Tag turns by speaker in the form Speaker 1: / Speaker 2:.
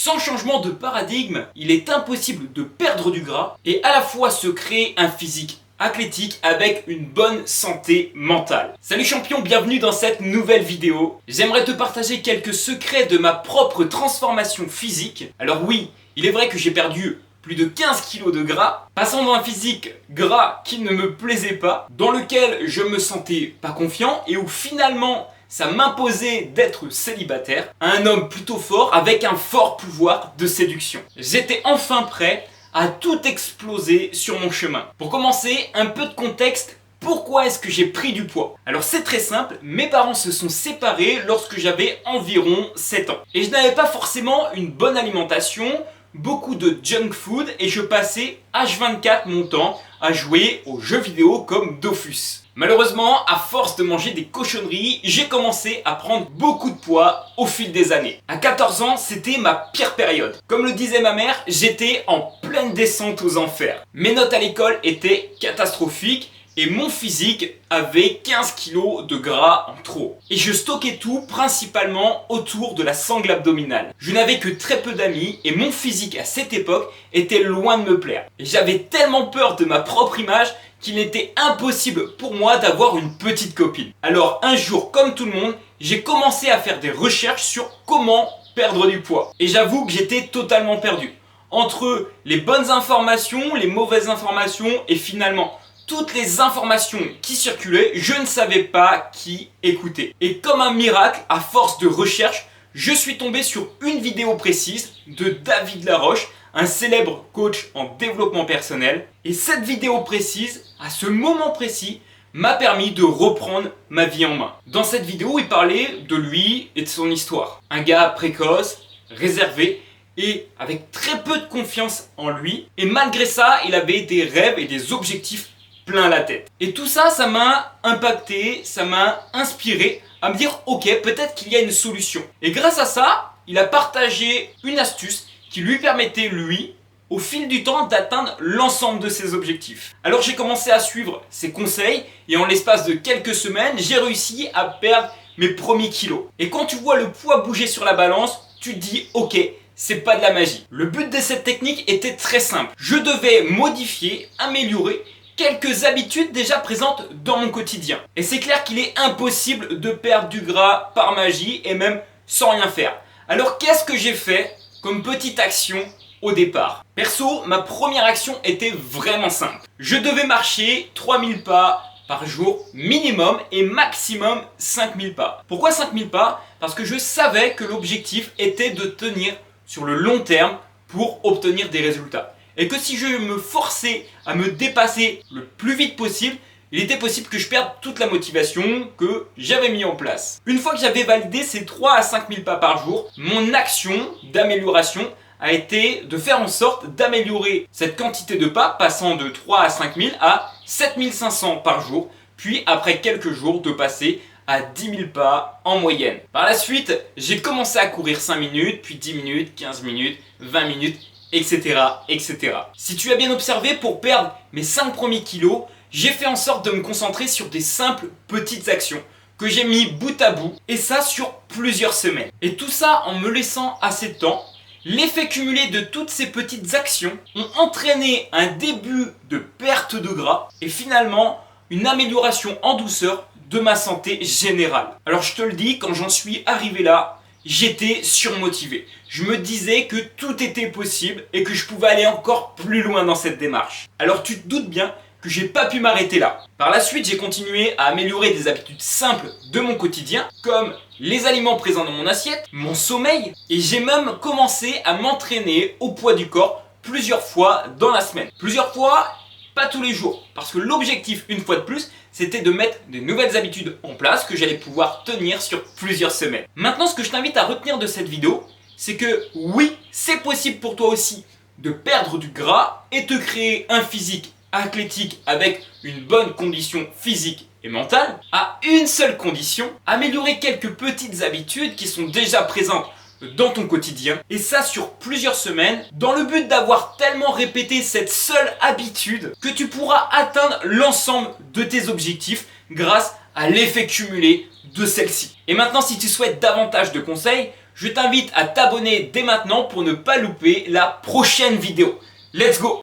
Speaker 1: Sans changement de paradigme, il est impossible de perdre du gras et à la fois se créer un physique athlétique avec une bonne santé mentale. Salut champion, bienvenue dans cette nouvelle vidéo. J'aimerais te partager quelques secrets de ma propre transformation physique. Alors oui, il est vrai que j'ai perdu plus de 15 kg de gras, passant dans un physique gras qui ne me plaisait pas, dans lequel je me sentais pas confiant et où finalement ça m'imposait d'être célibataire, un homme plutôt fort avec un fort pouvoir de séduction. J'étais enfin prêt à tout exploser sur mon chemin. Pour commencer, un peu de contexte. Pourquoi est-ce que j'ai pris du poids? Alors c'est très simple, mes parents se sont séparés lorsque j'avais environ 7 ans. Et je n'avais pas forcément une bonne alimentation, beaucoup de junk food et je passais H24 mon temps à jouer aux jeux vidéo comme Dofus. Malheureusement, à force de manger des cochonneries, j'ai commencé à prendre beaucoup de poids au fil des années. À 14 ans, c'était ma pire période. Comme le disait ma mère, j'étais en pleine descente aux enfers. Mes notes à l'école étaient catastrophiques et mon physique avait 15 kg de gras en trop. Et je stockais tout principalement autour de la sangle abdominale. Je n'avais que très peu d'amis et mon physique à cette époque était loin de me plaire. Et j'avais tellement peur de ma propre image qu'il était impossible pour moi d'avoir une petite copine. Alors un jour, comme tout le monde, j'ai commencé à faire des recherches sur comment perdre du poids. Et j'avoue que j'étais totalement perdu. Entre les bonnes informations, les mauvaises informations et finalement toutes les informations qui circulaient, je ne savais pas qui écouter. Et comme un miracle, à force de recherche, je suis tombé sur une vidéo précise de David Laroche, un célèbre coach en développement personnel. Et cette vidéo précise, à ce moment précis, m'a permis de reprendre ma vie en main. Dans cette vidéo, il parlait de lui et de son histoire. Un gars précoce, réservé et avec très peu de confiance en lui. Et malgré ça, il avait des rêves et des objectifs plein la tête. Et tout ça, ça m'a impacté, ça m'a inspiré à me dire ok, peut-être qu'il y a une solution. Et grâce à ça, il a partagé une astuce qui lui permettait, lui, au fil du temps, d'atteindre l'ensemble de ses objectifs. Alors j'ai commencé à suivre ses conseils et en l'espace de quelques semaines, j'ai réussi à perdre mes premiers kilos. Et quand tu vois le poids bouger sur la balance, tu te dis ok, c'est pas de la magie. Le but de cette technique était très simple. Je devais modifier, améliorer quelques habitudes déjà présentes dans mon quotidien. Et c'est clair qu'il est impossible de perdre du gras par magie et même sans rien faire. Alors qu'est-ce que j'ai fait comme petite action au départ? Perso, ma première action était vraiment simple. Je devais marcher 3000 pas par jour minimum et maximum 5000 pas. Pourquoi 5000 pas? Parce que je savais que l'objectif était de tenir sur le long terme pour obtenir des résultats. Et que si je me forçais à me dépasser le plus vite possible, il était possible que je perde toute la motivation que j'avais mis en place. Une fois que j'avais validé ces 3 à 5 000 pas par jour, mon action d'amélioration a été de faire en sorte d'améliorer cette quantité de pas, passant de 3 à 5 000 à 7 500 par jour, puis après quelques jours de passer à 10 000 pas en moyenne. Par la suite, j'ai commencé à courir 5 minutes, puis 10 minutes, 15 minutes, 20 minutes, etc., etc. Si tu as bien observé, pour perdre mes 5 premiers kilos, j'ai fait en sorte de me concentrer sur des simples petites actions que j'ai mis bout à bout, et ça sur plusieurs semaines. Et tout ça en me laissant assez de temps. L'effet cumulé de toutes ces petites actions ont entraîné un début de perte de gras et finalement une amélioration en douceur de ma santé générale. Alors je te le dis, quand j'en suis arrivé là, j'étais surmotivé. Je me disais que tout était possible et que je pouvais aller encore plus loin dans cette démarche. Alors tu te doutes bien que j'ai pas pu m'arrêter là. Par la suite, j'ai continué à améliorer des habitudes simples de mon quotidien, comme les aliments présents dans mon assiette, mon sommeil, et j'ai même commencé à m'entraîner au poids du corps plusieurs fois dans la semaine. Plusieurs fois, pas tous les jours, parce que l'objectif, une fois de plus, c'était de mettre de nouvelles habitudes en place que j'allais pouvoir tenir sur plusieurs semaines. Maintenant, ce que je t'invite à retenir de cette vidéo, c'est que oui, c'est possible pour toi aussi de perdre du gras et te créer un physique athlétique avec une bonne condition physique et mentale, à une seule condition, améliorer quelques petites habitudes qui sont déjà présentes dans ton quotidien, et ça sur plusieurs semaines, dans le but d'avoir tellement répété cette seule habitude que tu pourras atteindre l'ensemble de tes objectifs grâce à l'effet cumulé de celle-ci. Et maintenant, si tu souhaites davantage de conseils, Je t'invite à t'abonner dès maintenant pour ne pas louper la prochaine vidéo. Let's go!